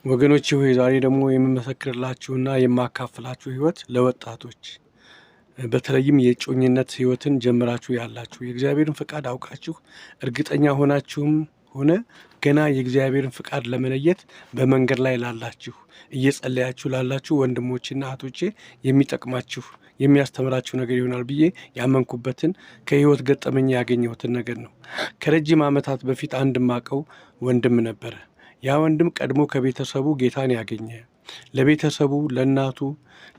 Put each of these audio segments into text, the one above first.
ወገኖቼ ሆይ ዛሬ ደግሞ የምመሰክርላችሁና የማካፍላችሁ ህይወት ለወጣቶች በተለይም የእጮኝነት ህይወትን ጀምራችሁ ያላችሁ የእግዚአብሔርን ፍቃድ አውቃችሁ እርግጠኛ ሆናችሁም ሆነ ገና የእግዚአብሔርን ፍቃድ ለመለየት በመንገድ ላይ ላላችሁ እየጸለያችሁ ላላችሁ ወንድሞችና እህቶቼ የሚጠቅማችሁ የሚያስተምራችሁ ነገር ይሆናል ብዬ ያመንኩበትን ከህይወት ገጠመኝ ያገኘሁትን ነገር ነው። ከረጅም ዓመታት በፊት አንድ ማቀው ወንድም ነበረ። ያ ወንድም ቀድሞ ከቤተሰቡ ጌታን ያገኘ ለቤተሰቡ ለእናቱ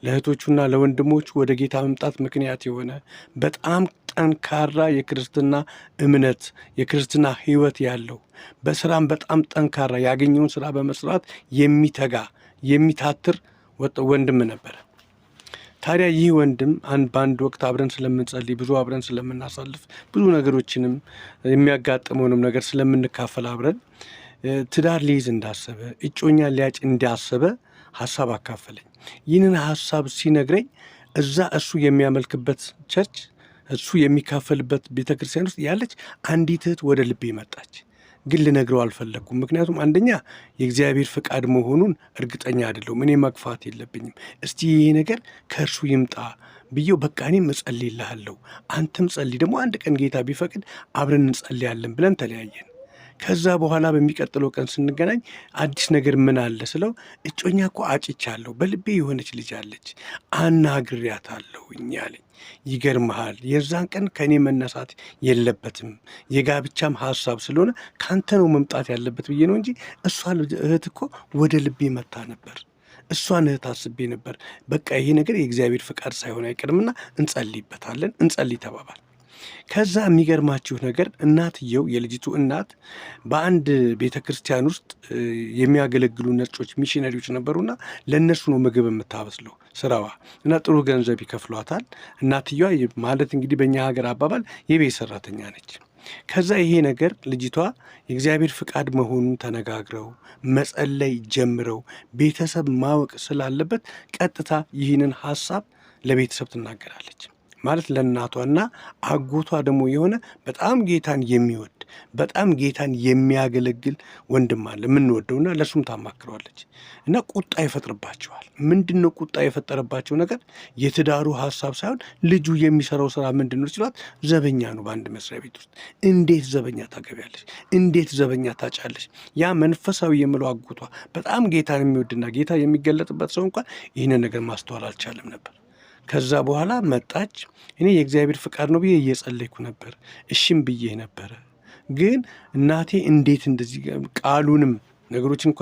ለእህቶቹና ለወንድሞቹ ወደ ጌታ መምጣት ምክንያት የሆነ በጣም ጠንካራ የክርስትና እምነት የክርስትና ህይወት ያለው በስራም በጣም ጠንካራ ያገኘውን ስራ በመስራት የሚተጋ የሚታትር ወንድም ነበር። ታዲያ ይህ ወንድም በአንድ ወቅት አብረን ስለምንጸልይ ብዙ አብረን ስለምናሳልፍ ብዙ ነገሮችንም የሚያጋጥመውንም ነገር ስለምንካፈል አብረን ትዳር ሊይዝ እንዳሰበ እጮኛ ሊያጭ እንዳሰበ ሐሳብ አካፈለኝ። ይህንን ሐሳብ ሲነግረኝ እዛ እሱ የሚያመልክበት ቸርች እሱ የሚካፈልበት ቤተክርስቲያን ውስጥ ያለች አንዲት እህት ወደ ልቤ መጣች። ግን ልነግረው አልፈለግኩም። ምክንያቱም አንደኛ የእግዚአብሔር ፍቃድ መሆኑን እርግጠኛ አይደለሁም። እኔ መግፋት የለብኝም። እስቲ ይሄ ነገር ከእርሱ ይምጣ ብዬው በቃ እኔም እጸልይልሃለሁ አንተም ጸልይ፣ ደግሞ አንድ ቀን ጌታ ቢፈቅድ አብረን እንጸልያለን ብለን ተለያየን። ከዛ በኋላ በሚቀጥለው ቀን ስንገናኝ አዲስ ነገር ምን አለ ስለው እጮኛ እኮ አጭቻለሁ፣ በልቤ የሆነች ልጅ አለች አናግሬያታለሁኝ አለኝ። ይገርምሃል፣ የዛን ቀን ከእኔ መነሳት የለበትም የጋብቻም ሐሳብ ስለሆነ ካንተ ነው መምጣት ያለበት ብዬ ነው እንጂ እሷ እህት እኮ ወደ ልቤ መታ ነበር። እሷን እህት አስቤ ነበር። በቃ ይሄ ነገር የእግዚአብሔር ፍቃድ ሳይሆን አይቀርምና እንጸልይበታለን፣ እንጸልይ ተባባል። ከዛ የሚገርማችሁ ነገር እናትየው የልጅቱ እናት በአንድ ቤተ ክርስቲያን ውስጥ የሚያገለግሉ ነጮች ሚሽነሪዎች ነበሩና ለእነሱ ነው ምግብ የምታበስለው ስራዋ እና ጥሩ ገንዘብ ይከፍሏታል። እናትየዋ ማለት እንግዲህ በእኛ ሀገር አባባል የቤት ሰራተኛ ነች። ከዛ ይሄ ነገር ልጅቷ የእግዚአብሔር ፍቃድ መሆኑን ተነጋግረው መጸለይ ጀምረው ቤተሰብ ማወቅ ስላለበት ቀጥታ ይህንን ሐሳብ ለቤተሰብ ትናገራለች። ማለት ለእናቷና አጎቷ ደግሞ የሆነ በጣም ጌታን የሚወድ በጣም ጌታን የሚያገለግል ወንድም አለ የምንወደውና ለሱም ታማክረዋለች። እና ቁጣ ይፈጥርባቸዋል። ምንድነው ቁጣ የፈጠረባቸው ነገር? የትዳሩ ሐሳብ ሳይሆን ልጁ የሚሰራው ስራ ምንድነው ሲሏት፣ ዘበኛ ነው በአንድ መስሪያ ቤት ውስጥ። እንዴት ዘበኛ ታገቢያለሽ? እንዴት ዘበኛ ታጫለሽ? ያ መንፈሳዊ የምለው አጎቷ በጣም ጌታን የሚወድና ጌታ የሚገለጥበት ሰው እንኳን ይህንን ነገር ማስተዋል አልቻለም ነበር። ከዛ በኋላ መጣች። እኔ የእግዚአብሔር ፍቃድ ነው ብዬ እየጸለይኩ ነበር፣ እሺም ብዬ ነበረ። ግን እናቴ እንዴት እንደዚህ ቃሉንም ነገሮችን እንኳን